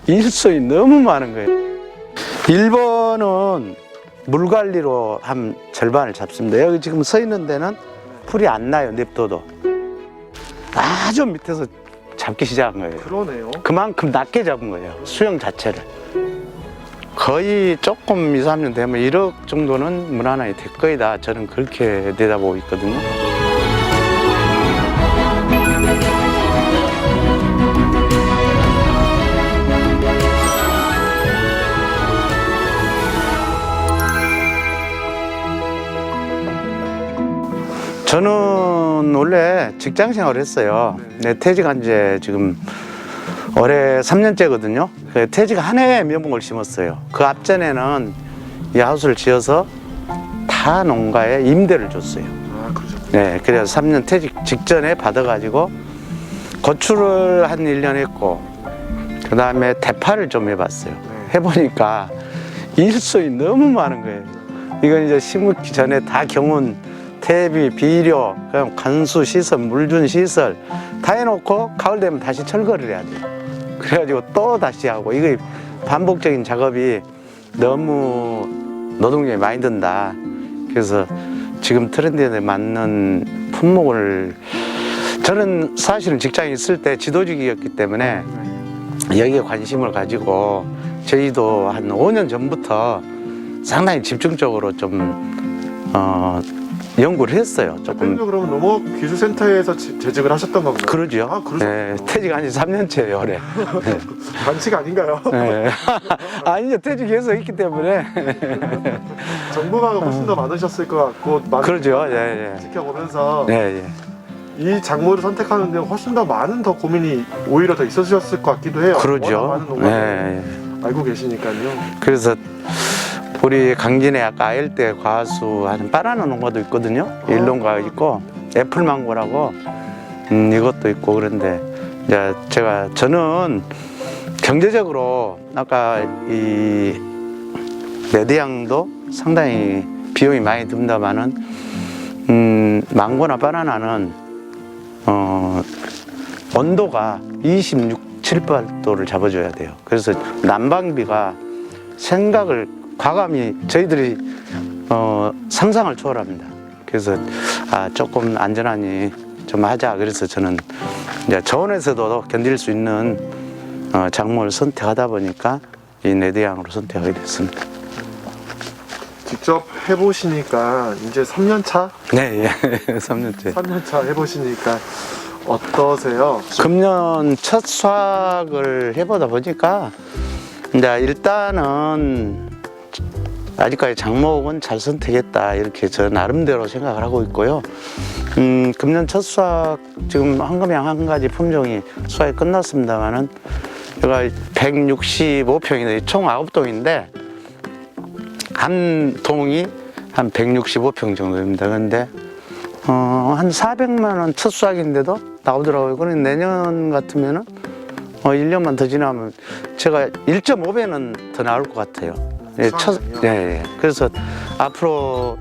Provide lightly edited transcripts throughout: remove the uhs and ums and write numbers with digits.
일손이 너무 많은 거예요. 1번은 물 관리로 한 절반을 잡습니다. 여기 지금 서 있는 데는 풀이 안 나요. 냅둬도 아주 밑에서 잡기 시작한 거예요. 그러네요. 그만큼 낮게 잡은 거예요. 수영 자체를. 거의 조금 2, 3년 되면 1억 정도는 무난하게 될 거이다. 저는 그렇게 내다보고 있거든요. 저는 원래 직장 생활을 했어요. 네, 퇴직한 지 지금 올해 3년째거든요. 퇴직 한 해에 면목을 심었어요. 그 앞전에는 이 하우스를 지어서 타 농가에 임대를 줬어요. 아, 그렇죠. 네, 그래서 3년 퇴직 직전에 받아가지고 고추를 한 1년 했고, 그 다음에 대파를 좀 해봤어요. 해보니까 일손이 너무 많은 거예요. 이건 이제 심기 전에 다 경운, 퇴비, 비료, 그냥 관수 시설, 물준 시설 다 해놓고 가을 되면 다시 철거를 해야 돼요. 그래가지고 또 다시 하고, 이거 반복적인 작업이 너무 노동력이 많이 든다. 그래서 지금 트렌드에 맞는 품목을, 저는 사실은 직장에 있을 때 지도직이었기 때문에 여기에 관심을 가지고 저희도 한 5년 전부터 상당히 집중적으로 좀 연구를 했어요. 조금. 대표님도 그러면 농업기술센터에서 재직을 하셨던 건가요? 그러죠. 아, 그러셨군요. 네, 퇴직한 지 3년째예요, 올해. 네. 반칙 아닌가요? 네. 아니요, 퇴직해서 있기 때문에. 정보가 훨씬 더 많으셨을 것 같고, 많은 그러죠. 예, 예. 지켜보면서 네, 예. 이 작물을 선택하는 데 훨씬 더 많은 더 고민이 오히려 더 있으셨을 것 같기도 해요. 워낙 그러죠. 많은 농가를 네. 알고 계시니까요. 그래서 우리 강진에 아까 아열대 과수 하는 바나나 농가도 있거든요. 일농가가 있고 애플망고라고 이것도 있고. 그런데 이제 저는 경제적으로 아까 이 매대양도 상당히 비용이 많이 든다마는 망고나 바나나는 온도가 26, 7도를 잡아줘야 돼요. 그래서 난방비가 생각을 과감히 저희들이 상상을 초월합니다. 그래서 조금 안전하니 좀 하자. 그래서 저는 이제 저온에서도 견딜 수 있는 작물을 선택하다 보니까 이 네드양으로 선택하게 됐습니다. 직접 해보시니까 이제 3년 차? 네, 예. 3년째. 3년 차 해보시니까 어떠세요? 금년 첫 수확을 해보다 보니까 이제 일단은 아직까지 작목은 잘 선택했다, 이렇게 저 나름대로 생각을 하고 있고요. 금년 첫 수확 지금 황금향 한 가지 품종이 수확이 끝났습니다만은 제가 165평인데 총 9동인데 한 동이 한 165평 정도입니다. 그런데 한 400만 원 첫 수확인데도 나오더라고요. 그럼 내년 같으면은 1년만 더 지나면 제가 1.5배는 더 나올 것 같아요. 예, 예. 그래서 앞으로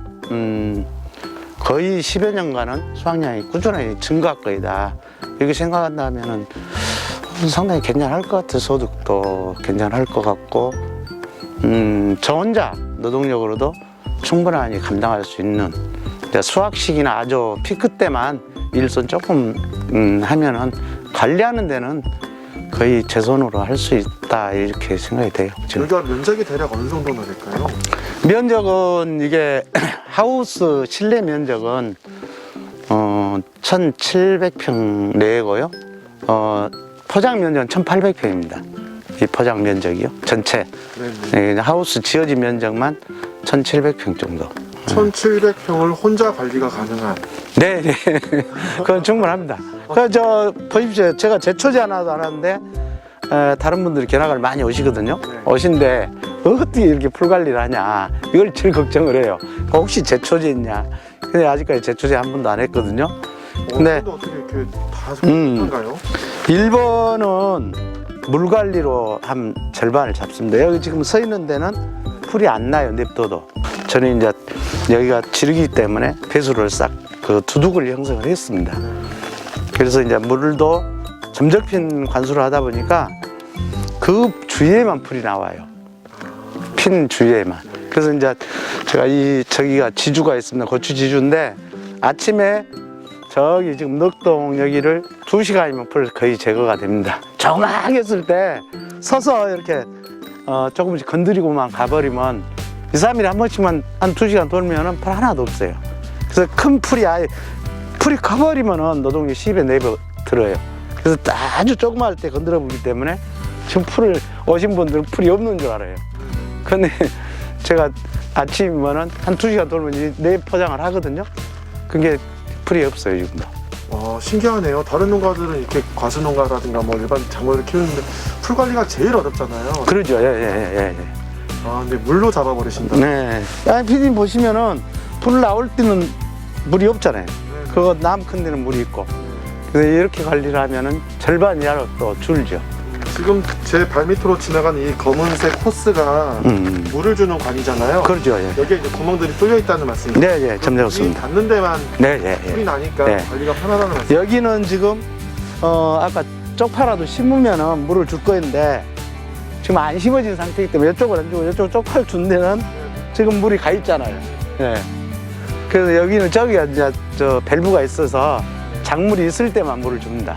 거의 10여 년간은 수확량이 꾸준히 증가할 거이다, 이렇게 생각한다면은 상당히 괜찮을 것 같아요. 소득도 괜찮을 것 같고, 저 혼자 노동력으로도 충분히 감당할 수 있는, 수확 시기나 아주 피크 때만 일손 조금 하면은 관리하는 데는 거의 제 손으로 할 수 있다, 이렇게 생각이 돼요. 여기가 면적이 대략 어느 정도나 될까요? 면적은 이게 하우스 실내 면적은 1,700평 내고요. 포장 면적은 1,800평입니다. 이 포장 면적이요, 전체. 네, 하우스 지어진 면적만 1,700평 정도. 1,700평을 혼자 관리가 가능한. 네, 네. 그건 충분합니다. 보십시오. 제가 제초제 하나도 안 하는데 다른 분들이 견학을 많이 오시거든요. 오신데 어떻게 이렇게 풀 관리를 하냐, 이걸 제일 걱정을 해요. 혹시 제초제 있냐. 근데 아직까지 제초제 한 번도 안 했거든요. 근데 어떻게 이렇게 다 한가요? 1번은 물 관리로 한 절반을 잡습니다. 여기 지금 서 있는 데는 풀이 안 나요. 냅둬도. 저는 이제 여기가 지르기 때문에 배수를 싹 그 두둑을 형성을 했습니다. 그래서 이제 물도 점적핀 관수를 하다 보니까 그 주위에만 풀이 나와요. 핀 주위에만. 그래서 이제 제가 저기가 지주가 있습니다. 고추 지주인데 아침에 저기 지금 넉동 여기를 2시간이면 풀 거의 제거가 됩니다. 조막했을 때 서서 이렇게 조금씩 건드리고만 가버리면 2, 3일에 한 번씩만 한 2시간 돌면은 풀 하나도 없어요. 그래서 큰 풀이 아예 풀이 커버리면은 노동력 10에 4배 들어요. 그래서 아주 조그마할 때 건드려 보기 때문에 지금 풀을 오신 분들은 풀이 없는 줄 알아요. 근데 제가 아침이면은 한 2시간 돌면 내 포장을 하거든요. 그게 풀이 없어요, 지금도. 신기하네요. 다른 농가들은 이렇게 과수 농가라든가 뭐 일반 작물을 키우는데 풀 관리가 제일 어렵잖아요. 그러죠, 예. 근데 물로 잡아버리신다. 네. 피디님 보시면은 풀 나올 때는 물이 없잖아요. 그거 남 큰 데는 물이 있고. 그래서 이렇게 관리를 하면은 절반 이하로 또 줄죠. 지금 제 발밑으로 지나가는 이 검은색 호스가 물을 주는 관이잖아요. 그렇죠, 예. 여기에 이제 구멍들이 뚫려 있다는 말씀이죠. 네, 점잡습니다. 닿는 데만 풀이 나니까 네. 관리가 편하다는 말씀. 여기는 지금 아까 쪽파라도 심으면은 물을 줄 거인데 지금 안 심어진 상태이기 때문에 이쪽을 안 주고 이쪽 쪽파를 준 데는 지금 물이 가 있잖아요. 네. 그래서 여기는 저기가 이제 저 밸브가 있어서 작물이 있을 때만 물을 줍니다.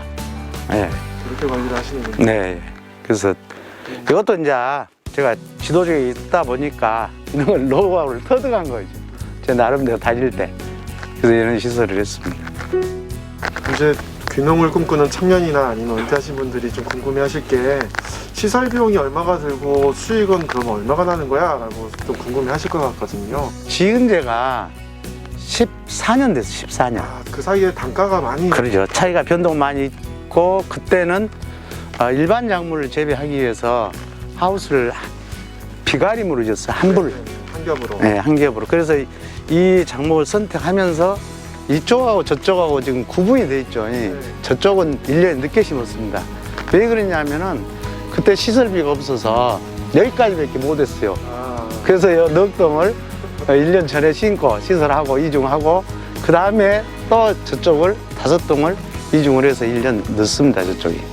네. 그렇게 관리를 하시는군요. 네. 그래서 이것도 이제 제가 지도적에 있다 보니까 이런 걸 노하우를 터득한 거죠. 제 나름대로 다닐 때. 그래서 이런 시설을 했습니다. 이제 귀농을 꿈꾸는 청년이나 아니면 은퇴하신 분들이 좀 궁금해하실 게 시설 비용이 얼마가 들고 수익은 그럼 얼마가 나는 거야? 라고 좀 궁금해하실 것 같거든요. 지은 지가 14년 됐어, 14년. 그 사이에 단가가 많이 그러죠. 차이가 변동 많이 있고 그때는 일반 작물을 재배하기 위해서 하우스를 비가림으로 졌어요. 한 불. 한 겹으로. 네, 한 겹으로. 그래서 이 작목을 선택하면서 이쪽하고 저쪽하고 지금 구분이 돼 있죠. 저쪽은 1년 늦게 심었습니다. 왜 그랬냐면은 그때 시설비가 없어서 여기까지밖에 못 했어요. 그래서 이 넉동을 1년 전에 심고 시설하고 이중하고 그 다음에 또 저쪽을 5동을 이중을 해서 1년 늦습니다. 저쪽이.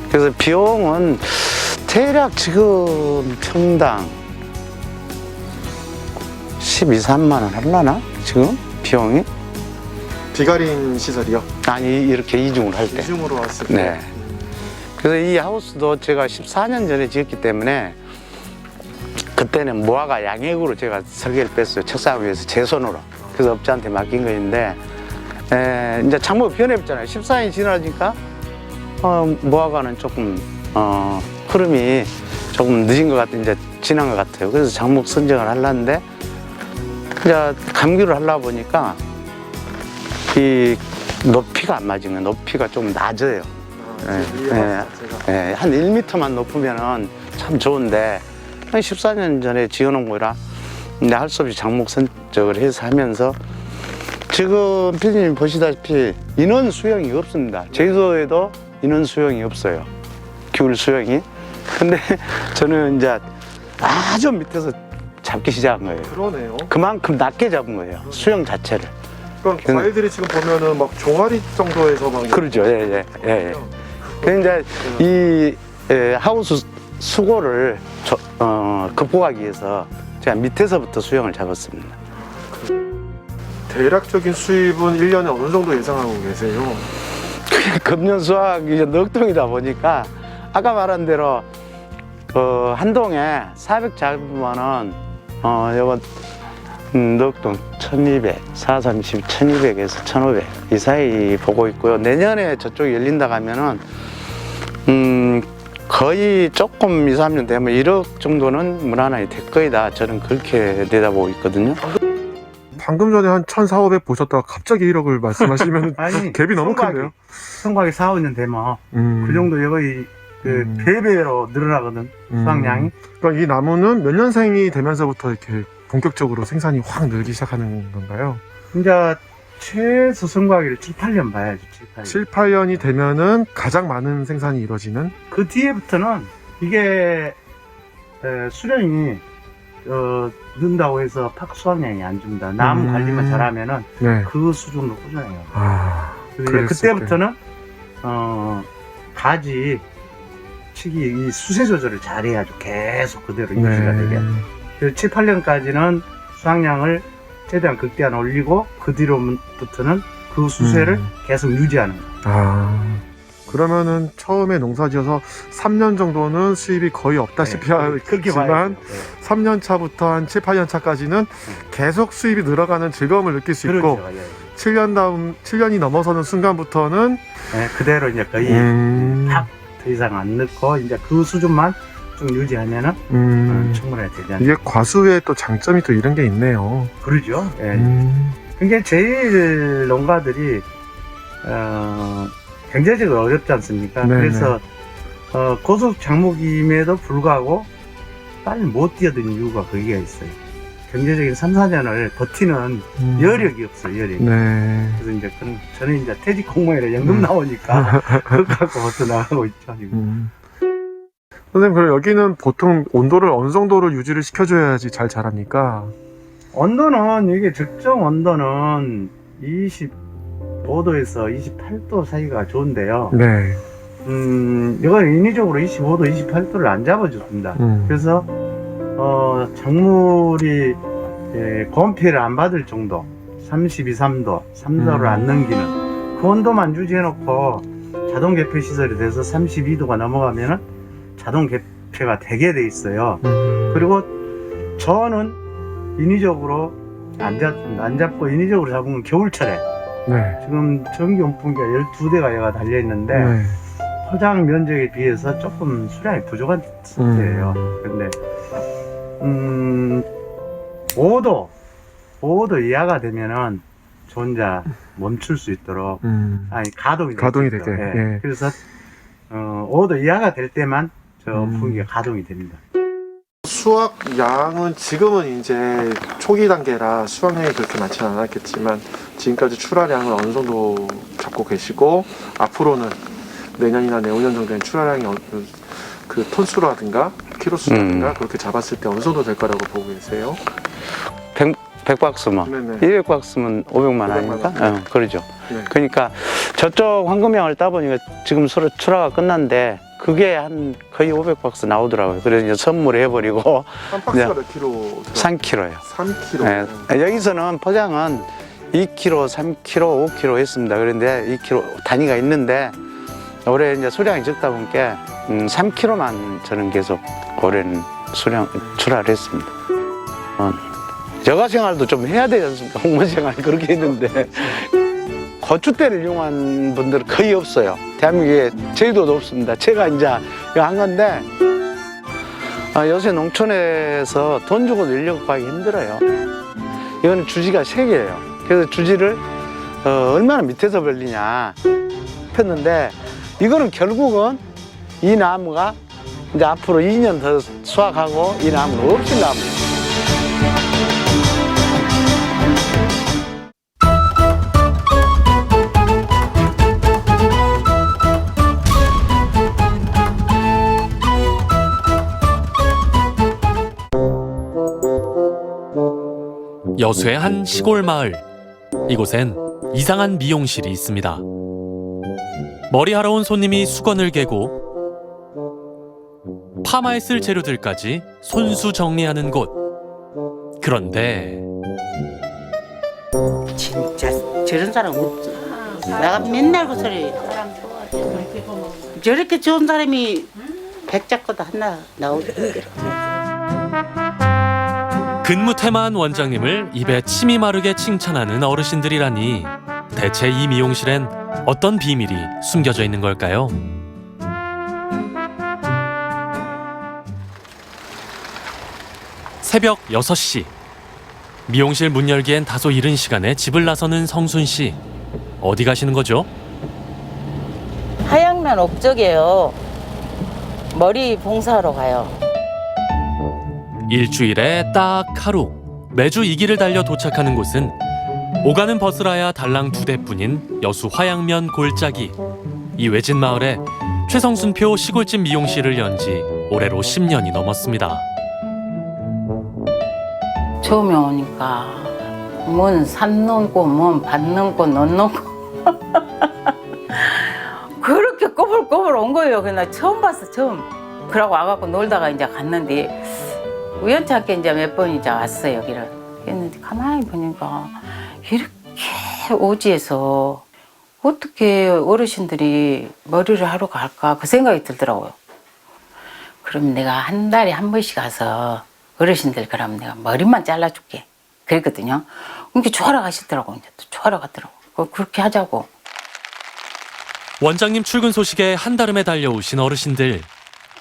그래서 비용은 대략 지금 평당 12, 3만 원 하려나? 지금 비용이? 비가림 시설이요? 아니 이렇게 이중을 할 때. 이중으로 왔을 때. 네. 그래서 이 하우스도 제가 14년 전에 지었기 때문에 그때는 무화과 양액으로 제가 설계를 뺐어요. 책상 위에서 제 손으로. 그래서 업자한테 맡긴 거였는데 이제 작물이 변해봤잖아요. 14년이 지나니까 무화과는 조금 흐름이 조금 늦은 것 같아, 이제 지난 것 같아요. 그래서 작목 선정을 하려는데 이제 감기를 하려 보니까 이 높이가 안 맞은 거예요. 높이가 좀 낮아요. 한 1m만 높으면은 참 좋은데 14년 전에 지어놓은 거라 할 수 없이 작목 선정을 해서 하면서 지금 피디님 보시다시피 인원 수용이 없습니다. 제주도에도 인원 수용이 없어요. 귤 수용이. 근데 저는 이제 아주 밑에서 잡기 시작한 거예요. 그러네요. 그만큼 낮게 잡은 거예요. 수용 자체를. 그러니까 과일들이 지금 보면은 막 종아리 정도에서 막 그러죠. 예. 그런데 이 하우스 수고를 극복하기 위해서 제가 밑에서부터 수용을 잡았습니다. 대략적인 수입은 1년에 어느 정도 예상하고 계세요? 금년 수확이 이제 넉동이다 보니까 아까 말한 대로 한 동에 400 잡으면은 요거 넉동 1200, 430, 1200에서 1500 이 사이 보고 있고요. 내년에 저쪽이 열린다 가면은 거의 조금 2, 3년 되면 1억 정도는 무난하게 될 거이다. 저는 그렇게 내다보고 있거든요. 방금 전에 한 1,400 보셨다가 갑자기 1억을 말씀하시면 아니, 갭이 너무 큰데요? 성곽이 4, 5년 되면 그 정도 거의 배배로 늘어나거든, 수확량이. 그러니까 이 나무는 몇 년생이 되면서부터 이렇게 본격적으로 생산이 확 늘기 시작하는 건가요? 이제 최소 성곽이를 7, 8년 봐야지, 7, 8년. 7, 8년이 되면은 가장 많은 생산이 이루어지는? 그 뒤에부터는 이게 수령이 는다고 해서 팍 수확량이 안 줍니다. 나무 관리만 잘하면은 네. 그 수준으로 꾸준해요. 아, 그때부터는 가지 측이 이 수세 조절을 잘해야죠. 계속 그대로 유지가 되게. 그래서 7, 8년까지는 수확량을 최대한 극대한 올리고 그 뒤로부터는 그 수세를 계속 유지하는 거예요. 그러면은 처음에 농사지어서 3년 정도는 수입이 거의 없다시피 그렇게 봐야 하지만 돼요. 3년 차부터 한 7, 8년 차까지는 계속 수입이 늘어가는 즐거움을 느낄 수 있고 그렇죠. 7년이 넘어서는 순간부터는 네, 그대로 이제 거의 더 이상 안 넣고 이제 그 수준만 좀 유지하면은 충분히 되지 않나요? 이게 과수의 또 장점이 또 이런 게 있네요. 그러죠. 예. 그게 제일 농가들이 경제적으로 어렵지 않습니까? 네네. 그래서 고속 작목임에도 불구하고 빨리 못 뛰어든 이유가 거기가 있어요. 경제적인 3, 4년을 버티는 여력이 없어요. 여력이. 네. 그래서 이제 저는 이제 퇴직 공무원이라 연금 나오니까 그거 갖고 버텨 나가고 있죠. 지금. 선생님, 그럼 여기는 보통 온도를 어느 정도로 유지를 시켜줘야지 잘 자랍니까? 온도는 이게 적정 온도는 25도에서 28도 사이가 좋은데요. 네. 이건 인위적으로 25도, 28도를 안 잡아줍니다. 그래서 작물이 고온 피해를 안 받을 정도, 32, 3도, 3도를 안 넘기는 그 온도만 유지해놓고 자동 개폐 시설이 돼서 32도가 넘어가면은 자동 개폐가 되게 돼 있어요. 그리고 저는 인위적으로 안 잡고 인위적으로 잡은 건 겨울철에 네. 지금 전기 온풍기가 12대가 얘가 달려있는데 네. 포장 면적에 비해서 조금 수량이 부족한 상태예요. 근데 5도 이하가 되면은 저 혼자 멈출 수 있도록 가동이 되게. 예. 그래서 5도 이하가 될 때만 저 온풍기가 가동이 됩니다. 수확 양은 지금은 이제 초기 단계라 수확량이 그렇게 많지는 않았겠지만 지금까지 출하량을 어느 정도 잡고 계시고 앞으로는 내년이나 내후년 정도엔 출하량이 그 톤수라든가 키로수라든가 그렇게 잡았을 때 어느 정도 될 거라고 보고 계세요? 100박스면 네네. 200박스면 500만 아닙니까? 그러죠. 네. 그러니까 저쪽 황금향을 따보니까 지금 서로 출하가 끝났는데 그게 한 거의 500박스 나오더라고요. 그래서 이제 선물을 해버리고 한 박스가 네. 몇 킬로? 3kg요. 3kg. 네. 여기서는 포장은 2kg, 3kg, 5kg 했습니다. 그런데 2kg 단위가 있는데 올해 이제 수량이 적다 보니까 3kg만 저는 계속 올해는 출하를 했습니다. 여가 생활도 좀 해야 되지 않습니까? 공무원 생활이 그렇게 했는데 고추대를 이용한 분들은 거의 없어요. 대한민국에 제주도도 없습니다. 제가 이제 이거 한 건데 요새 농촌에서 돈 주고도 인력 구하기 힘들어요. 이거는 주지가 3개예요. 그래서 주지를 얼마나 밑에서 벌리냐 했는데 이거는 결국은 이 나무가 이제 앞으로 2년 더 수확하고 이 나무는 없을 나무예요. 여수의 한 시골 마을. 이곳엔 이상한 미용실이 있습니다. 머리하러 온 손님이 수건을 개고 파마에 쓸 재료들까지 손수 정리하는 곳. 그런데 진짜 저런 사람 없지. 내가 맨날 그 소리. 저렇게 좋은 사람이 백작고도 하나 나오기 힘들어. 근무태만 원장님을 입에 침이 마르게 칭찬하는 어르신들이라니 대체 이 미용실엔 어떤 비밀이 숨겨져 있는 걸까요? 새벽 6시. 미용실 문 열기엔 다소 이른 시간에 집을 나서는 성순 씨. 어디 가시는 거죠? 하양면 옥적이에요. 머리 봉사하러 가요. 일주일에 딱 하루. 매주 이 길을 달려 도착하는 곳은 오가는 버스라야 달랑 2대뿐인 여수 화양면 골짜기. 이 외진 마을에 최성순표 시골집 미용실을 연 지 올해로 10년이 넘었습니다. 처음에 오니까 뭔 산 넘고 뭔 밭 넘고 논 넘고 그렇게 꼬불꼬불 온 거예요. 그나 처음 봤어, 처음. 그러고 와갖고 놀다가 이제 갔는데 우연찮게 이제 몇 번 이제 왔어요, 여기를. 했는데 가만히 보니까 이렇게 오지에서 어떻게 어르신들이 머리를 하러 갈까 그 생각이 들더라고요. 그럼 내가 한 달에 한 번씩 가서 어르신들 그럼 내가 머리만 잘라줄게. 그랬거든요. 그렇게 좋아라 가시더라고요. 이제 또 좋아라 가더라고요. 그렇게 하자고. 원장님 출근 소식에 한달음에 달려오신 어르신들.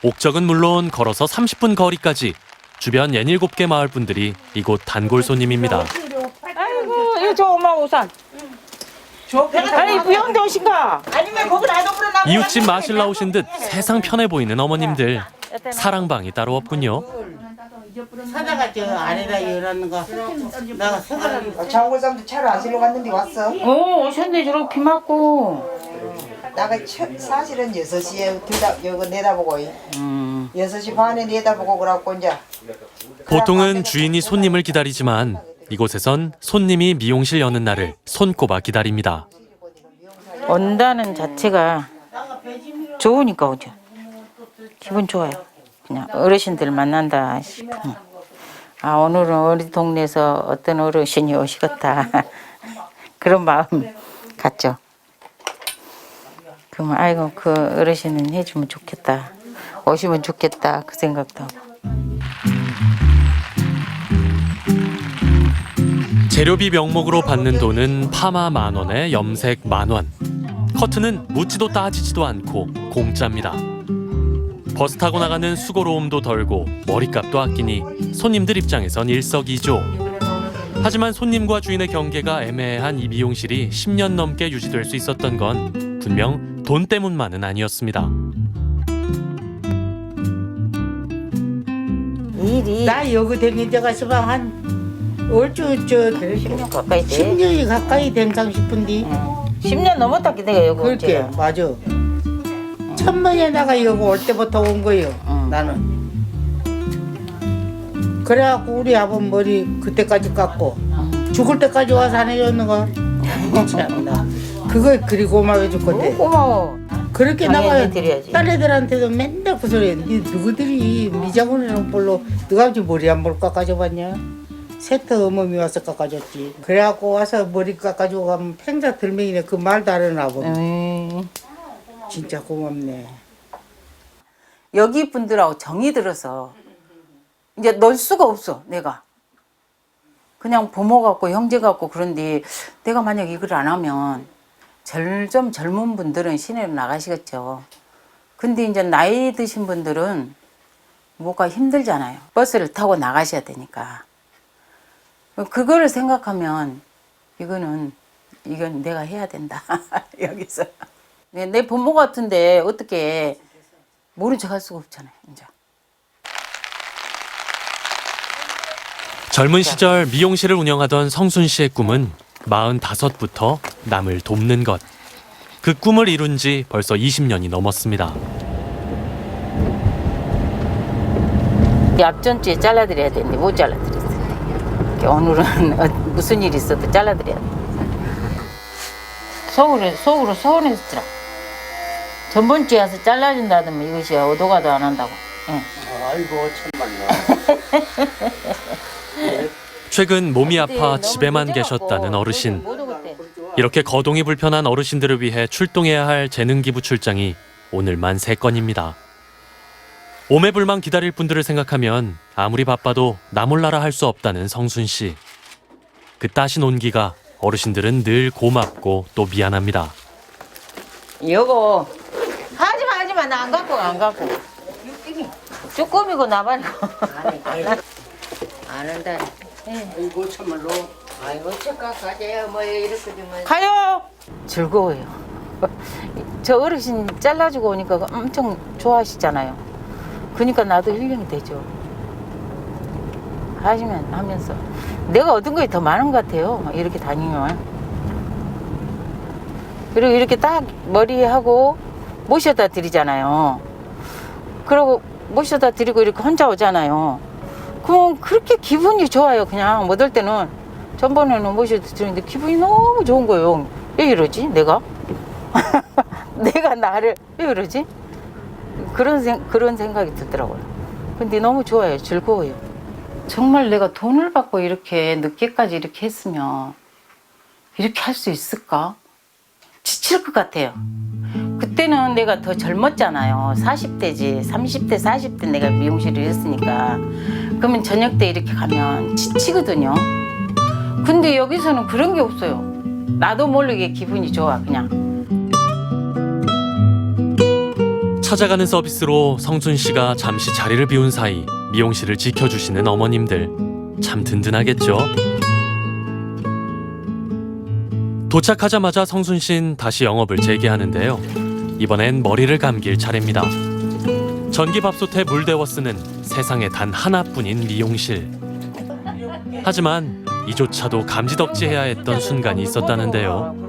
옥적은 물론 걸어서 30분 거리까지 주변 67개 마을 분들이 이곳 단골 손님입니다. 아이고 이거 저 엄마 우산. 아니 부영도 오신가? 아니면 거기 놔둬버려. 이웃집 마실 나오신 듯 세상 편해 보이는 어머님들. 사랑방이 따로 없군요. 사다가 저 안에다 열었는 거 나가 세가라. 장골삼도 차를 안 실러 갔는데 왔어. 오셨네. 저렇게 비 맞고. 나가 사실은 6시에 여기 내다보고 6시 반에 내다보고 그래갖고 이제 보통은 주인이 손님을 기다리지만 이곳에선 손님이 미용실 여는 날을 손꼽아 기다립니다. 온다는 자체가 좋으니까 오죠. 기분 좋아요. 그냥 어르신들 만난다 싶으면. 아, 오늘은 우리 동네에서 어떤 어르신이 오시겠다. 그런 마음 같죠. 그러면 아이고 그 어르신은 해주면 좋겠다. 오시면 좋겠다. 그 생각도 하고. 재료비 명목으로 받는 돈은 파마 10,000원에 염색 10,000원. 커트는 묻지도 따지지도 않고 공짜입니다. 버스 타고 나가는 수고로움도 덜고 머리값도 아끼니 손님들 입장에선 일석이조. 하지만 손님과 주인의 경계가 애매한 이 미용실이 10년 넘게 유지될 수 있었던 건 분명 돈 때문만은 아니었습니다. 일이 나 여기 댕긴 데가 시방 한 얼추 저 10년 가까이 돼. 10년이 가까이 된상 싶은데 10년 넘었다 내가 여기 그렇게 왔지. 맞아. 천만에다가 여기 올 때부터 온 거예요. 나는. 그래갖고 우리 아버지 머리 그때까지 깎고 죽을 때까지 와서 안 해줬는 거. 참나. 그거 그리 고마워해 줄 건데. 고마워. 그렇게 당연히 나가 드려야지. 딸애들한테도 맨날 그 소리. 니 누구들이 미장원이랑 볼로 너가 아버지 머리 한 번 깎아줘봤냐? 세트 어머니 와서 깎아줬지. 그래갖고 와서 머리 깎아주고 가면 팽자 들맹이네. 그 말도 안 하나 보. 진짜 고맙네. 여기 분들하고 정이 들어서 이제 넣을 수가 없어. 내가 그냥 부모 같고 형제 같고 그런데 내가 만약 이걸 안 하면 좀 젊은 분들은 시내로 나가시겠죠. 근데 이제 나이 드신 분들은 뭐가 힘들잖아요. 버스를 타고 나가셔야 되니까. 그거를 생각하면 이건 내가 해야 된다. 여기서 내 부모 같은데 어떻게 모른 척 할 수가 없잖아요. 이제. 젊은 시절 미용실을 운영하던 성순 씨의 꿈은 45부터 남을 돕는 것. 그 꿈을 이룬 지 벌써 20년이 넘었습니다. 앞전주에 잘라드려야 되는데 못 잘라드렸어요. 오늘은 무슨 일이 있어도 잘라드려야 돼. 속으로 서운했더라. 전번주에 와서 잘라준다더니 이것이 오도가도 안 한다고. 응. 아이고 참말로. 최근 몸이 아파 집에만 계셨다는 어르신. 이렇게 거동이 불편한 어르신들을 위해 출동해야 할 재능기부 출장이 오늘만 3건입니다. 오매불망 기다릴 분들을 생각하면 아무리 바빠도 나 몰라라 할 수 없다는 성순 씨. 그 따신 온기가 어르신들은 늘 고맙고 또 미안합니다. 여보 하지마 나 안 갖고 쭈꾸미고 나발이고 안 한다. 아이고 참말로. 아이고 착각 가재요. 뭐 이렇게 좀. 가요. 즐거워요. 저 어르신 잘라주고 오니까 엄청 좋아하시잖아요. 그러니까 나도 힐링이 되죠. 하면서 내가 얻은 것이 더 많은 것 같아요. 이렇게 다니면. 그리고 이렇게 딱 머리하고 모셔다 드리잖아요. 그리고 모셔다 드리고 이렇게 혼자 오잖아요. 그럼 그렇게 기분이 좋아요. 그냥 못 올 때는 전번에는 모셔다 드리는데 기분이 너무 좋은 거예요. 왜 이러지 내가? 내가 나를 왜 그러지? 그런 생각이 들더라고요. 근데 너무 좋아요. 즐거워요. 정말 내가 돈을 받고 이렇게 늦게까지 이렇게 했으면 이렇게 할 수 있을까? 지칠 것 같아요. 그때는 내가 더 젊었잖아요. 40대지. 30대, 40대 내가 미용실을 했으니까. 그러면 저녁 때 이렇게 가면 지치거든요. 근데 여기서는 그런 게 없어요. 나도 모르게 기분이 좋아, 그냥. 찾아가는 서비스로 성순 씨가 잠시 자리를 비운 사이 미용실을 지켜주시는 어머님들 참 든든하겠죠. 도착하자마자 성순 씨는 다시 영업을 재개하는데요. 이번엔 머리를 감길 차례입니다. 전기밥솥에 물 데워 쓰는 세상에 단 하나뿐인 미용실. 하지만 이조차도 감지덕지해야 했던 순간이 있었다는데요.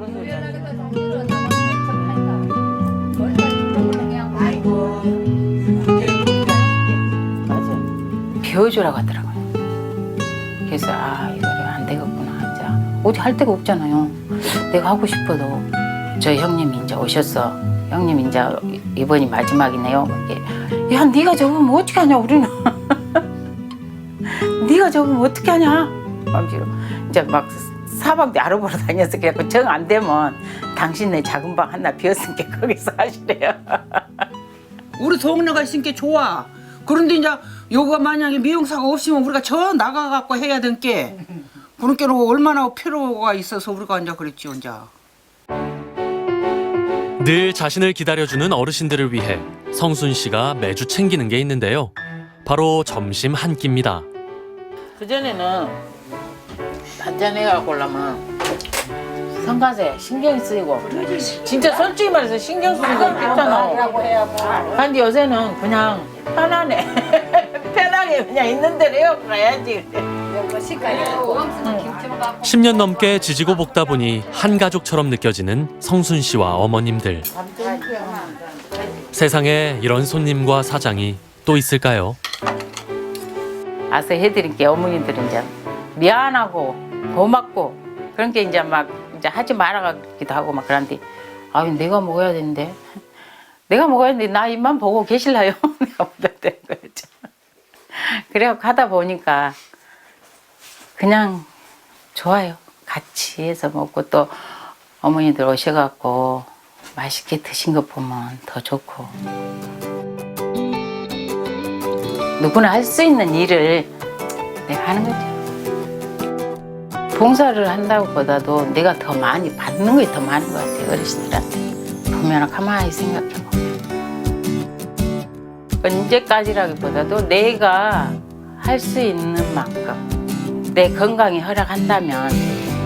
배워주라고 하더라고요. 그래서 이거 안 되겠구나. 이제 어디 할 데가 없잖아요. 내가 하고 싶어도 저 형님이 이제 오셨어. 형님 이제 이번이 마지막이네요. 야, 네가 적으면 어떻게 하냐 우리는. 네가 적으면 어떻게 하냐. 맘대로 이제 막 사방대 알아보러 다녔어. 그래갖고 정 안 되면 당신네 작은 방 하나 비었으니까 거기서 하시래요. 우리 동네가 있으니까 좋아. 그런데 이제 요가 만약에 미용사가 없으면 우리가 저 나가갖고 해야 되니까 그러니까 얼마나 필요가 있어서 우리가 이제 그랬지 이제. 늘 자신을 기다려주는 어르신들을 위해 성순 씨가 매주 챙기는 게 있는데요. 바로 점심 한 끼입니다. 그전에는 단짠해갖고 오려면 성가세 신경 쓰이고 진짜 솔직히 말해서 신경 쓰는 거 있잖아. 근데 요새는 그냥 편안해. 편하게 그냥 있는 대로 해갖고 가야지. 10년 넘게 지지고 볶다 보니 한 가족처럼 느껴지는 성순 씨와 어머님들. 세상에 이런 손님과 사장이 또 있을까요? 와서 해드린 게 어머니들은 이제 미안하고 고맙고 그런 게 이제 막 이제 하지 말아가기도 하고 막 그런데 내가 먹어야 되는데 내가 먹어야 되는데 나 입만 보고 계실라요? 내가 먹어야 되는 거죠. 그래갖고 하다 보니까 그냥 좋아요. 같이 해서 먹고 또 어머니들 오셔갖고 맛있게 드신 거 보면 더 좋고 누구나 할 수 있는 일을 내가 하는 거죠. 봉사를 한다고 보다도 내가 더 많이 받는 게 더 많은 것 같아요. 어르신들한테 보면 가만히 생각해보면 언제까지라기보다도 내가 할 수 있는 만큼 내 건강이 허락한다면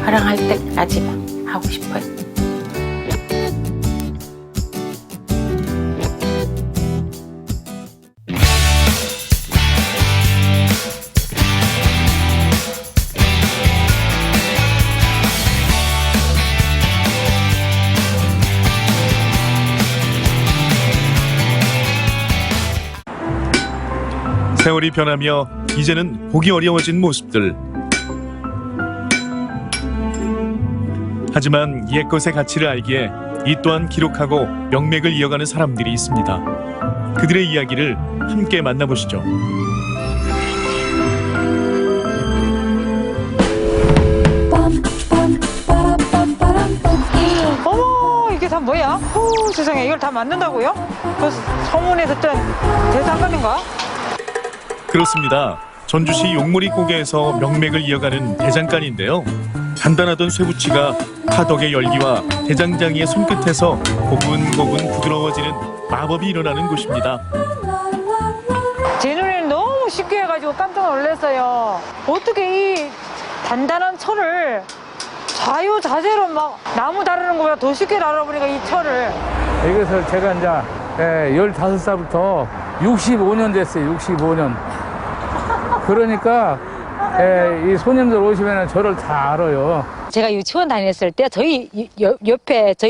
허락할 때까지만 하고 싶어요. 세월이 변하며 이제는 보기 어려워진 모습들. 하지만 옛것의 가치를 알기에 이 또한 기록하고 명맥을 이어가는 사람들이 있습니다. 그들의 이야기를 함께 만나보시죠. 어머 이게 다 뭐야? 오 세상에 이걸 다 만든다고요? 그 소문에 듣던 대장간인가? 그렇습니다. 전주시 용무리 고개에서 명맥을 이어가는 대장간인데요. 단단하던 쇠붙이가 파덕의 열기와 대장장이의 손끝에서 고분고분 부드러워지는 마법이 일어나는 곳입니다. 제 눈에는 너무 쉽게 해가지고 깜짝 놀랐어요. 어떻게 이 단단한 철을 자유자재로 막 나무 다루는 것보다 더 쉽게 다뤄보니까 이 철을. 이것을 제가 이제 15살부터 65년 됐어요. 65년. 그러니까 이 손님들 오시면 저를 다 알아요. 제가 유치원 다녔을 때 저희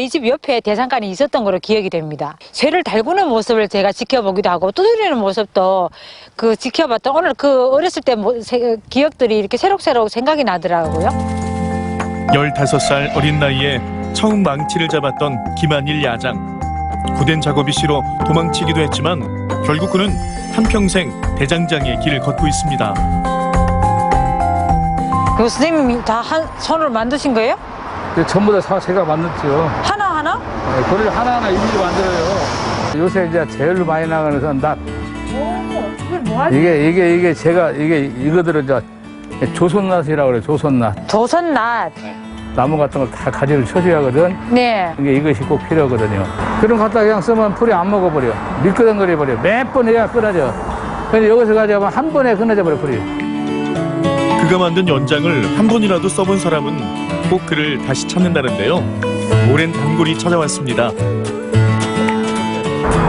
집 옆에 대장간이 있었던 걸로 기억이 됩니다. 쇠를 달구는 모습을 제가 지켜보기도 하고 두드리는 모습도 지켜봤던 오늘 어렸을 때 기억들이 이렇게 새록새록 생각이 나더라고요. 15살 어린 나이에 처음 망치를 잡았던 김한일 야장. 고된 작업이 싫어 도망치기도 했지만 결국 그는 한평생 대장장이의 길을 걷고 있습니다. 그 선생님이 다 한 손으로 만드신 거예요? 전부 다 제가 만들죠. 하나하나? 네, 그걸 하나하나 일일이 만들어요. 요새 이제 제일 많이 나가는 건 낫. 이걸 뭐 하지? 이게 제가 이거들은 이제 조선낫이라고 그래요. 조선낫. 조선낫. 나무 같은 걸 다 가지를 쳐줘야 하거든. 네. 이것이 꼭 필요하거든요. 그런 거 갖다 그냥 쓰면 풀이 안 먹어버려. 미끄덩거려 버려. 몇 번 해야 끊어져. 근데 여기서 가져가면 한 번에 끊어져 버려, 풀이. 그가 만든 연장을 한 번이라도 써본 사람은 꼭 그를 다시 찾는다는데요. 오랜 단골이 찾아왔습니다.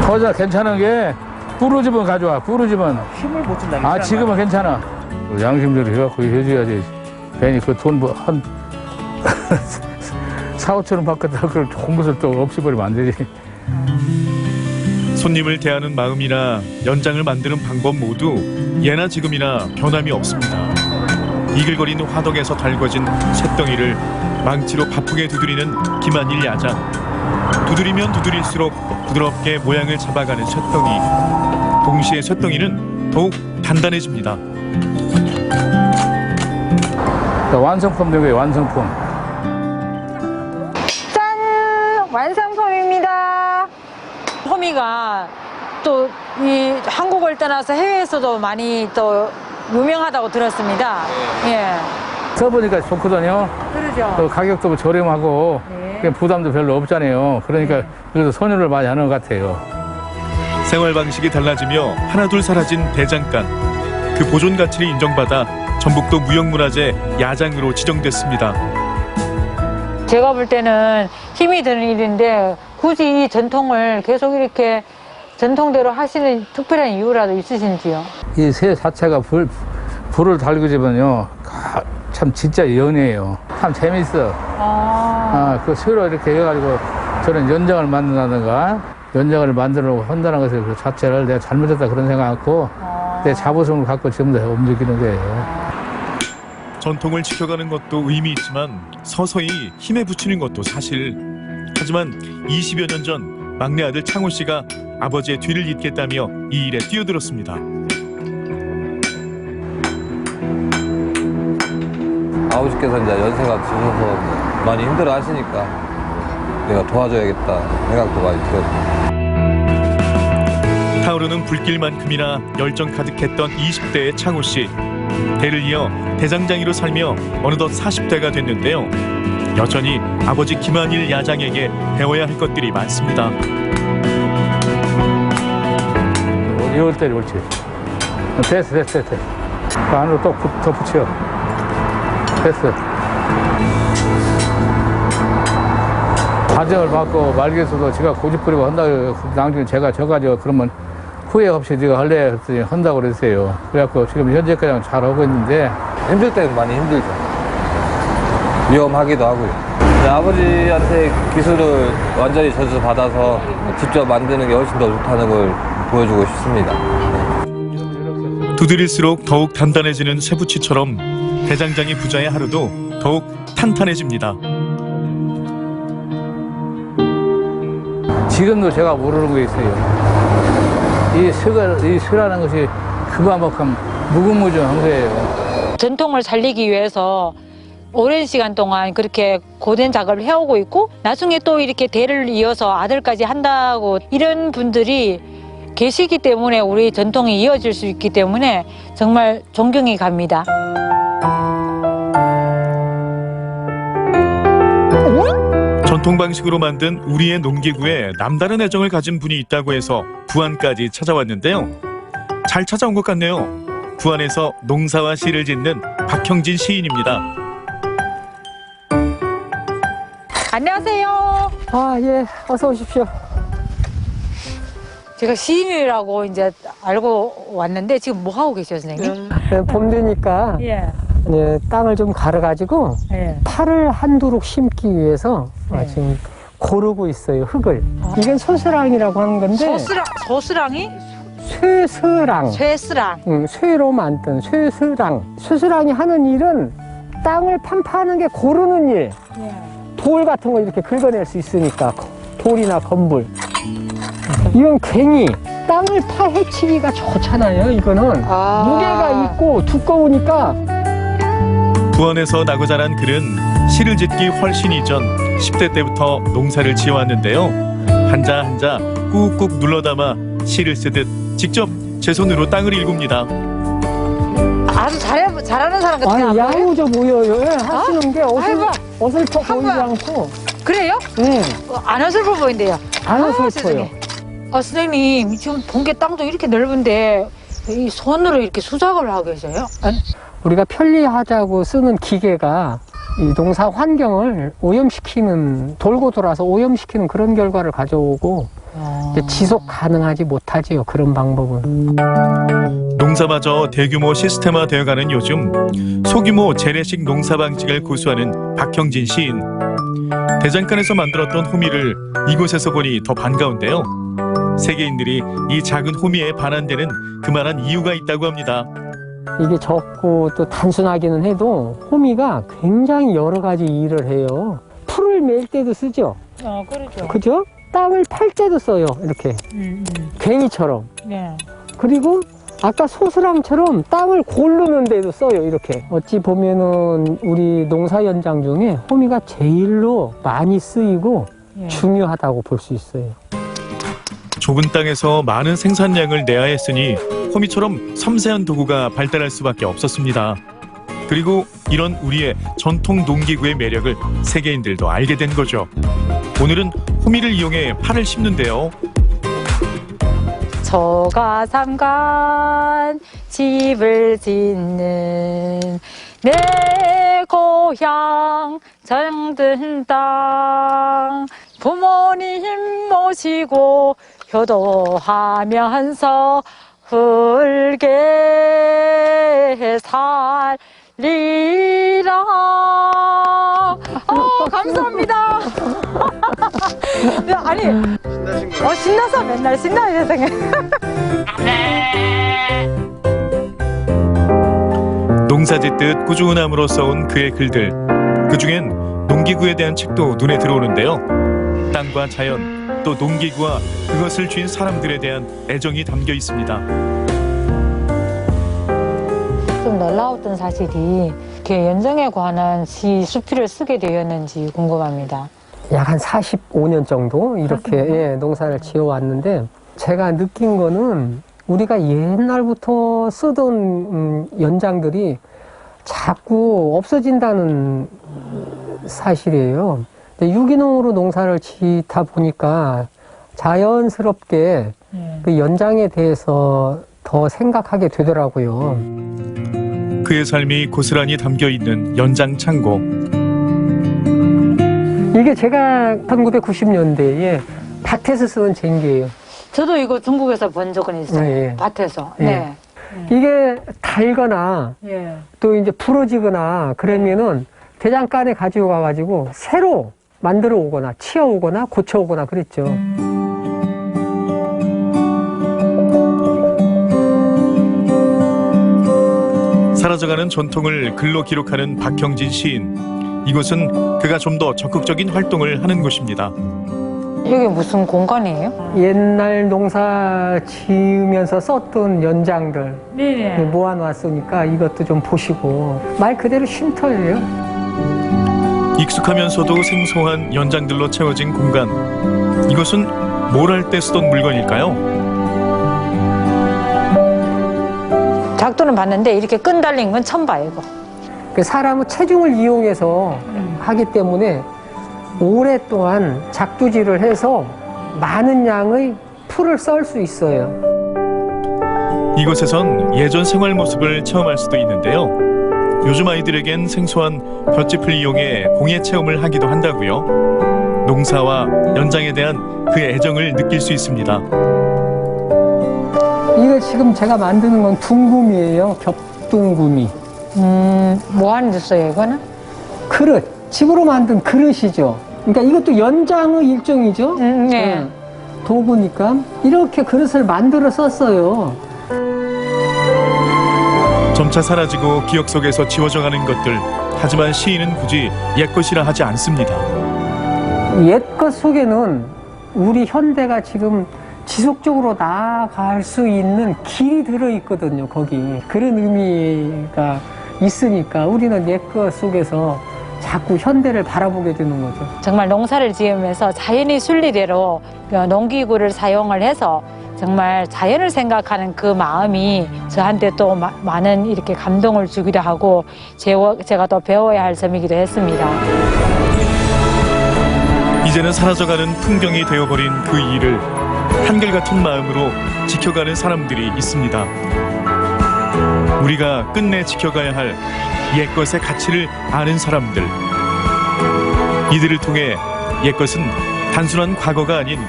거기서 괜찮은 게 부르집은 가져와. 부르집은. 힘을 못 준다니까. 아, 지금은 괜찮아. 양심대로 해갖고 해줘야지. 괜히 그 돈 한 4, 5천 원 받겠다. 그걸 좋은 것을 또 없애버리면 안 되지. 손님을 대하는 마음이나 연장을 만드는 방법 모두 예나 지금이나 변함이 없습니다. 이글거리는 화덕에서 달궈진 쇳덩이를 망치로 바쁘게 두드리는 김한일 야장. 두드리면 두드릴수록 부드럽게 모양을 잡아가는 쇳덩이. 동시에 쇳덩이는 더욱 단단해집니다. 완성품 되고요, 완성품. 짠! 완성품입니다. 호미가 또 이 한국을 떠나서 해외에서도 많이 또 유명하다고 들었습니다. 예. 써보니까 좋거든요. 그러죠. 또 가격도 저렴하고 네. 부담도 별로 없잖아요. 그러니까 그래서 선호를 많이 하는 것 같아요. 생활 방식이 달라지며 하나둘 사라진 대장간. 그 보존 가치를 인정받아 전북도 무형문화재 야장으로 지정됐습니다. 제가 볼 때는 힘이 드는 일인데 굳이 이 전통을 계속 이렇게 전통대로 하시는 특별한 이유라도 있으신지요? 이 새 자체가 불을 달구지면요, 참 진짜 연해요. 참 재밌어. 그 새로 이렇게 해가지고 저는 연장을 만든다든가 연장을 만들려고 한다는 것을 그 자체를 내가 잘못했다 그런 생각 갖고 내 자부심을 갖고 지금 다 움직이는 거예요. 전통을 지켜가는 것도 의미 있지만 서서히 힘에 부치는 것도 사실. 하지만 20여 년 전 막내 아들 창호 씨가 아버지의 뒤를 잇겠다며 이 일에 뛰어들었습니다. 아버지께서 이제 연세가 드셔서 많이 힘들어 하시니까 내가 도와줘야겠다 생각도 많이 들었고. 타오르는 불길만큼이나 열정 가득했던 20대의 창호 씨. 대를 이어 대장장이로 살며 어느덧 40대가 됐는데요. 여전히 아버지 김한일 야장에게 배워야 할 것들이 많습니다. 이럴 때 옳지. 됐어. 그 안으로 또 더 붙여. 됐어. 과정을 받고 말겠어도 제가 고집부리고 한다고 나중에 제가 져가지고 그러면 후회 없이 네가 할래 했더니 한다고 그랬어요. 그래갖고 지금 현재까지 잘하고 있는데 힘들 때는 많이 힘들죠. 위험하기도 하고요. 아버지한테 기술을 완전히 전수받아서 직접 만드는 게 훨씬 더 좋다는 걸 보여주고 싶습니다. 두드릴수록 더욱 단단해지는 쇠붙이처럼 대장장이 부자의 하루도 더욱 탄탄해집니다. 지금도 제가 모르는 게 있어요. 이 쇠라는 것이 그만큼 무궁무진한 거예요. 전통을 살리기 위해서 오랜 시간 동안 그렇게 고된 작업을 해오고 있고 나중에 또 이렇게 대를 이어서 아들까지 한다고 이런 분들이 계시기 때문에 우리 전통이 이어질 수 있기 때문에 정말 존경이 갑니다. 전통 방식으로 만든 우리의 농기구에 남다른 애정을 가진 분이 있다고 해서 부안까지 찾아왔는데요. 잘 찾아온 것 같네요. 부안에서 농사와 시를 짓는 박형진 시인입니다. 안녕하세요. 예, 어서 오십시오. 제가 시인이라고 이제 알고 왔는데 지금 뭐 하고 계세요, 선생님? 봄 되니까 예. 땅을 좀 갈아가지고 예. 파를 한두룩 심기 위해서 지금 고르고 있어요, 흙을. 이건 소스랑이라고 하는 건데. 소스랑이? 쇠스랑. 쇠스랑. 쇠로 만든 쇠스랑. 쇠스랑이 하는 일은 땅을 판파하는 게 고르는 일. 예. 돌 같은 거 이렇게 긁어낼 수 있으니까 돌이나 건불. 이건 괭이. 땅을 파헤치기가 좋잖아요. 이거는 무게가 있고 두꺼우니까. 부원에서 나고 자란 그는 실을 짓기 훨씬 이전 10대 때부터 농사를 지어왔는데요. 한자 한자 꾹꾹 눌러담아 실을 쓰듯 직접 제 손으로 땅을 일굽니다. 아주 잘하는 사람 같아요. 아니, 야무져 보여요. 하시는 게 어설퍼 보이지 않고. 그래요? 네. 안 어설퍼 보인대요. 안 어설퍼요. 세상에. 선생님, 지금 본게 땅도 이렇게 넓은데 이 손으로 이렇게 수작업을 하고 계세요? 우리가 편리하자고 쓰는 기계가 이 농사 환경을 오염시키는, 돌고 돌아서 오염시키는 그런 결과를 가져오고 이제 지속 가능하지 못하지요. 그런 방법은. 농사마저 대규모 시스템화 되어가는 요즘 소규모 재래식 농사 방식을 고수하는 박형진 시인. 대장간에서 만들었던 호미를 이곳에서 보니 더 반가운데요. 세계인들이 이 작은 호미에 반한데는 그만한 이유가 있다고 합니다. 이게 적고 또 단순하기는 해도 호미가 굉장히 여러 가지 일을 해요. 풀을 맬 때도 쓰죠. 그렇죠. 그죠? 땅을 팔 때도 써요. 이렇게 괭이처럼. 네. 그리고 아까 소스랑처럼 땅을 고르는 데도 써요. 이렇게. 어찌 보면은 우리 농사 현장 중에 호미가 제일로 많이 쓰이고 중요하다고 볼 수 있어요. 좁은 땅에서 많은 생산량을 내야 했으니 호미처럼 섬세한 도구가 발달할 수밖에 없었습니다. 그리고 이런 우리의 전통 농기구의 매력을 세계인들도 알게 된 거죠. 오늘은 호미를 이용해 파를 심는데요. 저가 삼간 집을 짓는 내 고향 정든 땅 부모님 모시고 효도하면서 훌게 살리라. 감사합니다. 네, 아니, 신나서 맨날 신나요, 세상에. 농사짓듯 꾸준함으로 써온 그의 글들. 그중엔 농기구에 대한 책도 눈에 들어오는데요. 땅과 자연, 또 농기구와 그것을 쥔 사람들에 대한 애정이 담겨 있습니다. 좀 놀라웠던 사실이 이렇게 연정에 관한 시 수필을 쓰게 되었는지 궁금합니다. 약 한 45년 정도 이렇게 농사를 지어왔는데 제가 느낀 거는 우리가 옛날부터 쓰던 연장들이 자꾸 없어진다는 사실이에요. 유기농으로 농사를 짓다 보니까 자연스럽게 그 연장에 대해서 더 생각하게 되더라고요. 그의 삶이 고스란히 담겨 있는 연장 창고. 이게 제가 1990년대에 밭에서 쓰던 쟁기예요. 저도 이거 중국에서 본 적은 있어요. 네. 밭에서. 네. 네. 이게 달거나 예. 또 이제 부러지거나 그러면은 대장간에 가지고 가가지고 새로 만들어 오거나 치어 오거나 고쳐 오거나 그랬죠. 사라져가는 전통을 글로 기록하는 박형진 시인. 이곳은 그가 좀 더 적극적인 활동을 하는 곳입니다. 이게 무슨 공간이에요? 옛날 농사 지으면서 썼던 연장들 네네. 모아놨으니까 이것도 좀 보시고 말 그대로 쉼터예요. 익숙하면서도 생소한 연장들로 채워진 공간. 이것은 뭘 할 때 쓰던 물건일까요? 작두는 봤는데 이렇게 끈 달린 건 처음 봐요, 이거. 그 사람의 체중을 이용해서 하기 때문에 오랫동안 작두질을 해서 많은 양의 풀을 썰 수 있어요. 이곳에선 예전 생활 모습을 체험할 수도 있는데요. 요즘 아이들에겐 생소한 볏짚을 이용해 공예 체험을 하기도 한다고요. 농사와 연장에 대한 그의 애정을 느낄 수 있습니다. 이거 지금 제가 만드는 건 둥구미예요. 겹둥구미. 뭐 하는 데 써요, 이거는? 그릇. 집으로 만든 그릇이죠. 그러니까 이것도 연장의 일종이죠. 네. 도구니까 이렇게 그릇을 만들어 썼어요. 점차 사라지고 기억 속에서 지워져가는 것들. 하지만 시인은 굳이 옛것이라 하지 않습니다. 옛것 속에는 우리 현대가 지금 지속적으로 나아갈 수 있는 길이 들어있거든요, 거기. 그런 의미가 있으니까 우리는 옛것 속에서 자꾸 현대를 바라보게 되는 거죠. 정말 농사를 지으면서 자연의 순리대로 농기구를 사용을 해서 정말 자연을 생각하는 그 마음이 저한테 또 많은 이렇게 감동을 주기도 하고 제가 또 배워야 할 점이기도 했습니다. 이제는 사라져가는 풍경이 되어버린 그 일을 한결같은 마음으로 지켜가는 사람들이 있습니다. 우리가 끝내 지켜가야 할 옛것의 가치를 아는 사람들. 이들을 통해 옛것은 단순한 과거가 아닌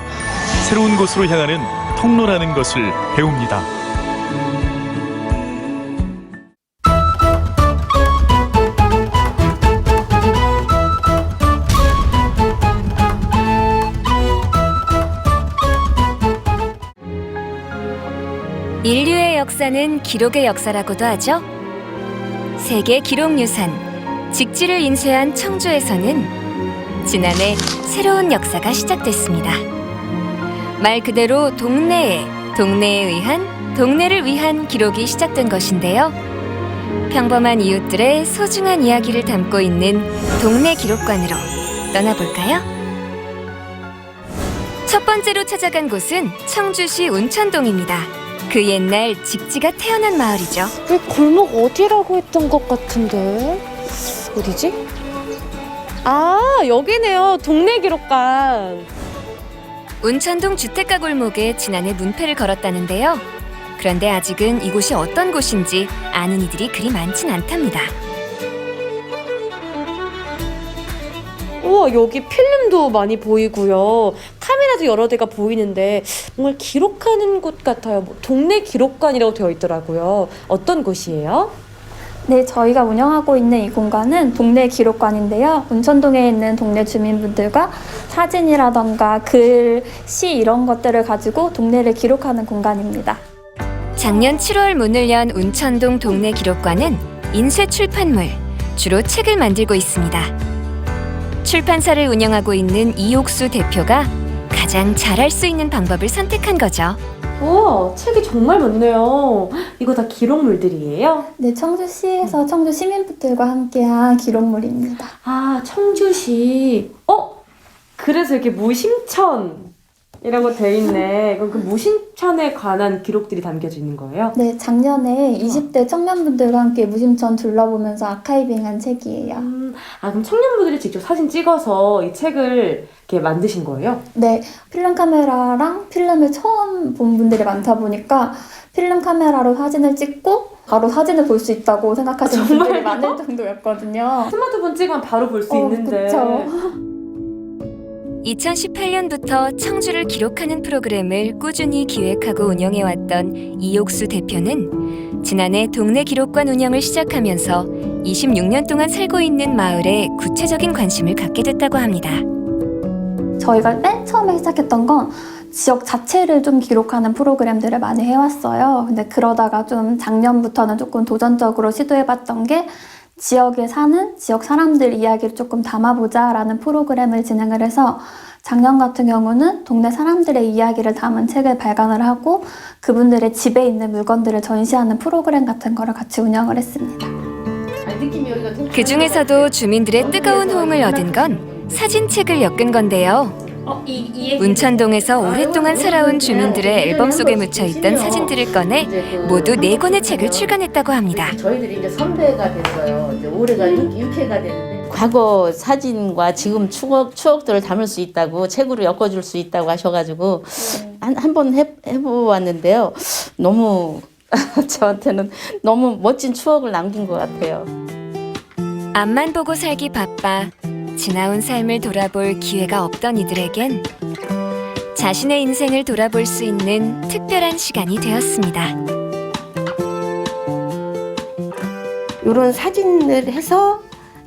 새로운 곳으로 향하는 통로라는 것을 배웁니다. 인류의 역사는 기록의 역사라고도 하죠. 세계 기록유산, 직지를 인쇄한 청주에서는 지난해 새로운 역사가 시작됐습니다. 말 그대로 동네에 의한, 동네를 위한 기록이 시작된 것인데요. 평범한 이웃들의 소중한 이야기를 담고 있는 동네 기록관으로 떠나볼까요? 첫 번째로 찾아간 곳은 청주시 운천동입니다. 그 옛날 직지가 태어난 마을이죠. 그 골목 어디라고 했던 것 같은데 어디지? 아, 여기네요. 동네 기록관. 운천동 주택가 골목에 지난해 문패를 걸었다는데요. 그런데 아직은 이곳이 어떤 곳인지 아는 이들이 그리 많진 않답니다. 우와, 여기 필름도 많이 보이고요. 카메라도 여러 대가 보이는데 정말 기록하는 곳 같아요. 뭐 동네 기록관이라고 되어 있더라고요. 어떤 곳이에요? 네, 저희가 운영하고 있는 이 공간은 동네 기록관인데요. 운천동에 있는 동네 주민분들과 사진이라던가 글, 시 이런 것들을 가지고 동네를 기록하는 공간입니다. 작년 7월 문을 연 운천동 동네 기록관은 인쇄 출판물, 주로 책을 만들고 있습니다. 출판사를 운영하고 있는 이옥수 대표가 가장 잘할 수 있는 방법을 선택한 거죠. 우와, 책이 정말 많네요. 이거 다 기록물들이에요? 네, 청주시에서 청주 시민분들과 함께한 기록물입니다. 아, 청주시. 그래서 이렇게 무심천이라고 돼 있네. 그럼 그 무심천에 관한 기록들이 담겨져 있는 거예요? 네, 작년에 20대 청년분들과 함께 무심천 둘러보면서 아카이빙한 책이에요. 그럼 청년분들이 직접 사진 찍어서 이 책을 이렇게 만드신 거예요? 네, 필름 카메라랑 필름을 처음 본 분들이 많다 보니까 필름 카메라로 사진을 찍고 바로 사진을 볼 수 있다고 생각하시는 분들이 많을 정도였거든요. 스마트폰 찍으면 바로 볼 수 있는데. 그쵸. 2018년부터 청주를 기록하는 프로그램을 꾸준히 기획하고 운영해왔던 이옥수 대표는 지난해 동네 기록관 운영을 시작하면서 26년 동안 살고 있는 마을에 구체적인 관심을 갖게 됐다고 합니다. 저희가 맨 처음에 시작했던 건 지역 자체를 좀 기록하는 프로그램들을 많이 해왔어요. 근데 그러다가 좀 작년부터는 조금 도전적으로 시도해봤던 게 지역에 사는 지역 사람들 이야기를 조금 담아보자라는 프로그램을 진행을 해서 작년 같은 경우는 동네 사람들의 이야기를 담은 책을 발간을 하고 그분들의 집에 있는 물건들을 전시하는 프로그램 같은 거를 같이 운영을 했습니다. 그 중에서도 주민들의 뜨거운 호응을 얻은 건 사진책을 엮은 건데요. 운천동에서 오랫동안 살아온 주민들의 앨범 속에 묻혀있던 사진들을 꺼내 모두 4권의 책을 출간했다고 합니다. 저희들이 이제 선배가 됐어요. 이제 올해가 6회가 됐는데 과거 사진과 지금 추억들을 담을 수 있다고 책으로 엮어줄 수 있다고 하셔가지고 한번 해보았는데요. 너무 저한테는 너무 멋진 추억을 남긴 것 같아요. 앞만 보고 살기 바빠 지나온 삶을 돌아볼 기회가 없던 이들에겐 자신의 인생을 돌아볼 수 있는 특별한 시간이 되었습니다. 이런 사진을 해서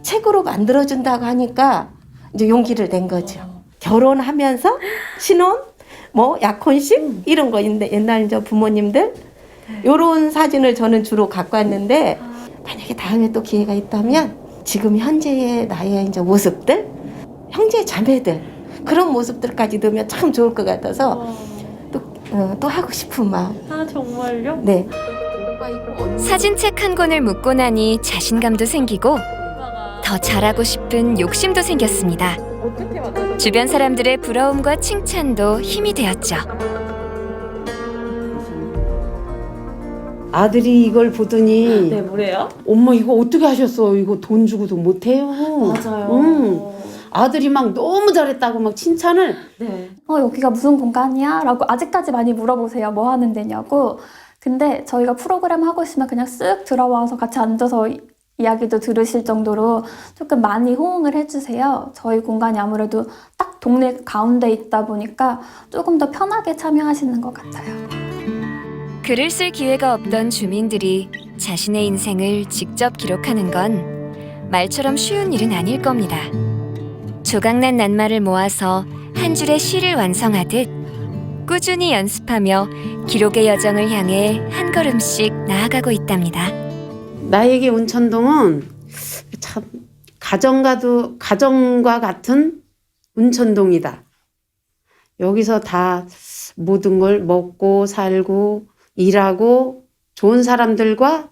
책으로 만들어준다고 하니까 이제 용기를 낸 거죠. 결혼하면서 신혼, 뭐 약혼식 이런 거 있는데 옛날 이제 부모님들 이런 사진을 저는 주로 갖고 왔는데 만약에 다음에 또 기회가 있다면 지금 현재의 나의 이제 모습들, 형제 자매들 그런 모습들까지 넣으면 참 좋을 것 같아서 또 하고 싶은 마음. 아, 정말요? 네. 사진책 한 권을 묶고 나니 자신감도 생기고 더 잘하고 싶은 욕심도 생겼습니다. 주변 사람들의 부러움과 칭찬도 힘이 되었죠. 아들이 이걸 보더니 네, 뭐래요? 엄마 이거 어떻게 하셨어? 이거 돈 주고도 못해요. 맞아요. 아들이 막 너무 잘했다고 막 칭찬을. 네. 여기가 무슨 공간이야? 라고 아직까지 많이 물어보세요. 뭐 하는 데냐고. 근데 저희가 프로그램 하고 있으면 그냥 쓱 들어와서 같이 앉아서 이야기도 들으실 정도로 조금 많이 호응을 해주세요. 저희 공간이 아무래도 딱 동네 가운데 있다 보니까 조금 더 편하게 참여하시는 것 같아요. 글을 쓸 기회가 없던 주민들이 자신의 인생을 직접 기록하는 건 말처럼 쉬운 일은 아닐 겁니다. 조각난 낱말을 모아서 한 줄의 시를 완성하듯 꾸준히 연습하며 기록의 여정을 향해 한 걸음씩 나아가고 있답니다. 나에게 운천동은 참 가정과 같은 운천동이다. 여기서 다 모든 걸 먹고 살고 일하고 좋은 사람들과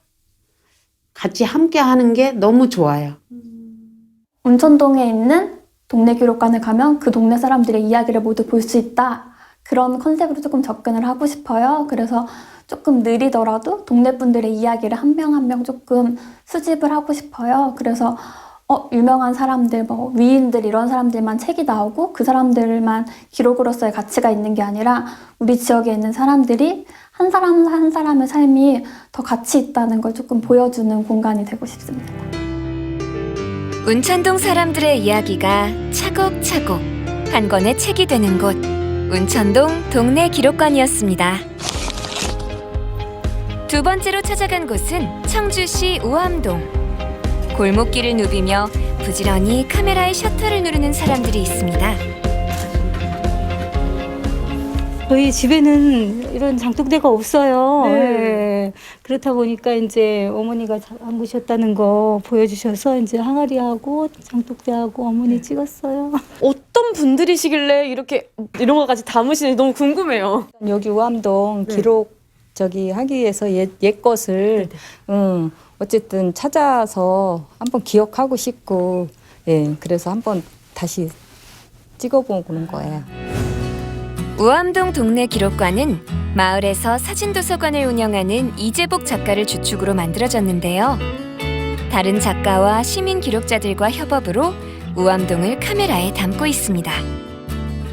같이 함께 하는 게 너무 좋아요. 운천동에 있는 동네 기록관을 가면 그 동네 사람들의 이야기를 모두 볼 수 있다. 그런 컨셉으로 조금 접근을 하고 싶어요. 그래서 조금 느리더라도 동네 분들의 이야기를 한 명 한 명 조금 수집을 하고 싶어요. 그래서 유명한 사람들, 뭐 위인들 이런 사람들만 책이 나오고 그 사람들만 기록으로서의 가치가 있는 게 아니라 우리 지역에 있는 사람들이 한 사람 한 사람의 삶이 더 가치 있다는 걸 조금 보여주는 공간이 되고 싶습니다. 운천동 사람들의 이야기가 차곡차곡 한 권의 책이 되는 곳, 운천동 동네 기록관이었습니다. 두 번째로 찾아간 곳은 청주시 우암동. 골목길을 누비며 부지런히 카메라의 셔터를 누르는 사람들이 있습니다. 저희 집에는 이런 장독대가 없어요. 네. 네. 그렇다 보니까 이제 어머니가 담그셨다는 거 보여주셔서 이제 항아리하고 장독대하고 어머니 찍었어요. 어떤 분들이시길래 이런 것까지 담으시는지 너무 궁금해요. 여기 우암동 기록 하기 위해서 옛 것을 어쨌든 찾아서 한번 기억하고 싶고 그래서 한번 다시 찍어보는 거예요. 우암동 동네 기록관은 마을에서 사진도서관을 운영하는 이재복 작가를 주축으로 만들어졌는데요. 다른 작가와 시민 기록자들과 협업으로 우암동을 카메라에 담고 있습니다.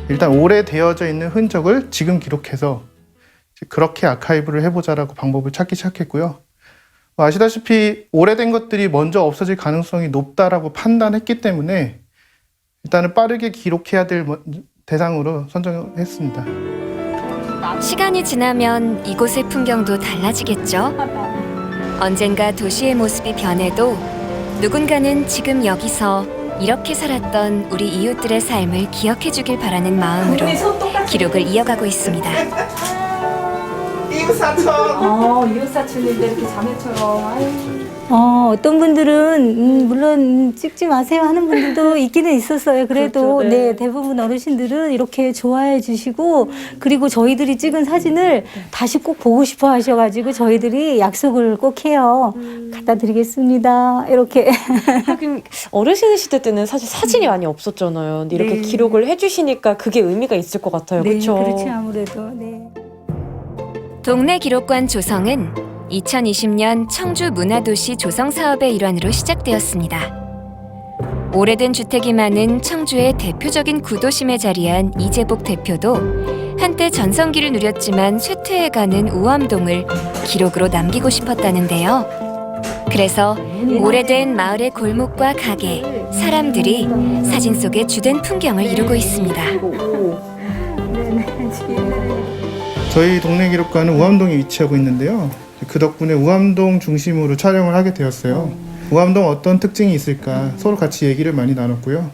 일단 오래되어져 있는 흔적을 지금 기록해서 그렇게 아카이브를 해보자라고 방법을 찾기 시작했고요. 아시다시피 오래된 것들이 먼저 없어질 가능성이 높다라고 판단했기 때문에 일단은 빠르게 기록해야 될 대상으로 선정했습니다. 시간이 지나면 이곳의 풍경도 달라지겠죠? 언젠가 도시의 모습이 변해도 누군가는 지금 여기서 이렇게 살았던 우리 이웃들의 삶을 기억해주길 바라는 마음으로 기록을 이어가고 있습니다. 이웃사촌. 이웃사촌인데 이렇게 자매처럼. 어떤 분들은 물론 찍지 마세요 하는 분들도 있기는 있었어요. 그래도 그렇죠, 네. 네, 대부분 어르신들은 이렇게 좋아해 주시고 그리고 저희들이 찍은 사진을 다시 꼭 보고 싶어 하셔가지고 저희들이 약속을 꼭 해요. 갖다 드리겠습니다. 이렇게. 하긴 어르신 시대 때는 사실 사진이 많이 없었잖아요. 근데 이렇게 네. 기록을 해주시니까 그게 의미가 있을 것 같아요. 네, 그렇죠? 그렇지 아무래도. 네. 동네 기록관 조성은 2020년 청주 문화도시 조성 사업의 일환으로 시작되었습니다. 오래된 주택이 많은 청주의 대표적인 구도심에 자리한 이재복 대표도 한때 전성기를 누렸지만 쇠퇴해가는 우암동을 기록으로 남기고 싶었다는데요. 그래서 오래된 마을의 골목과 가게, 사람들이 사진 속의 주된 풍경을 이루고 있습니다. 저희 동네 기록관은 우암동에 위치하고 있는데요. 그 덕분에 우암동 중심으로 촬영을 하게 되었어요. 우암동 어떤 특징이 있을까 서로 같이 얘기를 많이 나눴고요.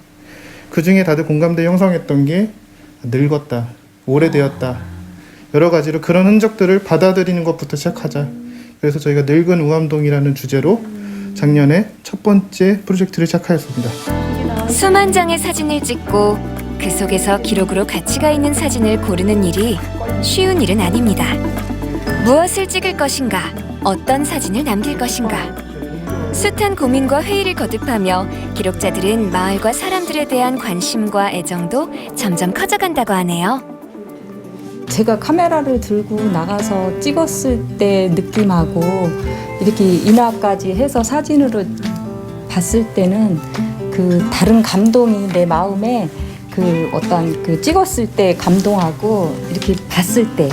그 중에 다들 공감대 형성했던 게 늙었다, 오래되었다, 여러 가지로 그런 흔적들을 받아들이는 것부터 시작하자. 그래서 저희가 늙은 우암동이라는 주제로 작년에 첫 번째 프로젝트를 시작하였습니다. 수만 장의 사진을 찍고 그 속에서 기록으로 가치가 있는 사진을 고르는 일이 쉬운 일은 아닙니다. 무엇을 찍을 것인가? 어떤 사진을 남길 것인가? 숱한 고민과 회의를 거듭하며 기록자들은 마을과 사람들에 대한 관심과 애정도 점점 커져간다고 하네요. 제가 카메라를 들고 나가서 찍었을 때 느낌하고 이렇게 인화까지 해서 사진으로 봤을 때는 그 다른 감동이 내 마음에 그 어떤 그 찍었을 때 감동하고 이렇게 봤을 때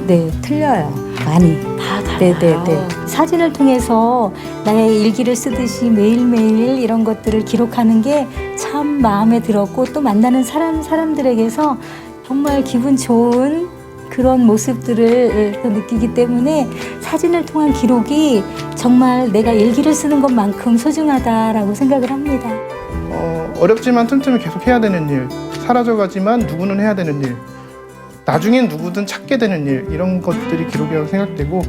네, 틀려요. 많이. 다 달라요. 사진을 통해서 나의 일기를 쓰듯이 매일매일 이런 것들을 기록하는 게 참 마음에 들었고 또 만나는 사람들에게서 정말 기분 좋은 그런 모습들을 또 느끼기 때문에 사진을 통한 기록이 정말 내가 일기를 쓰는 것만큼 소중하다라고 생각을 합니다. 어렵지만 틈틈이 계속 해야 되는 일, 사라져가지만 누구는 해야 되는 일, 나중엔 누구든 찾게 되는 일, 이런 것들이 기록이라고 생각되고,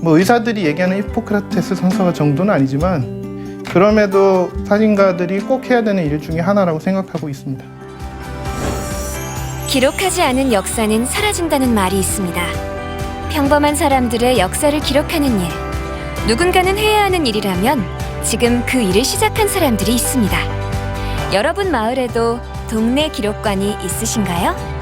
뭐 의사들이 얘기하는 히포크라테스 성서 정도는 아니지만 그럼에도 사진가들이 꼭 해야 되는 일 중에 하나라고 생각하고 있습니다. 기록하지 않은 역사는 사라진다는 말이 있습니다. 평범한 사람들의 역사를 기록하는 일. 누군가는 해야 하는 일이라면 지금 그 일을 시작한 사람들이 있습니다. 여러분 마을에도 동네 기록관이 있으신가요?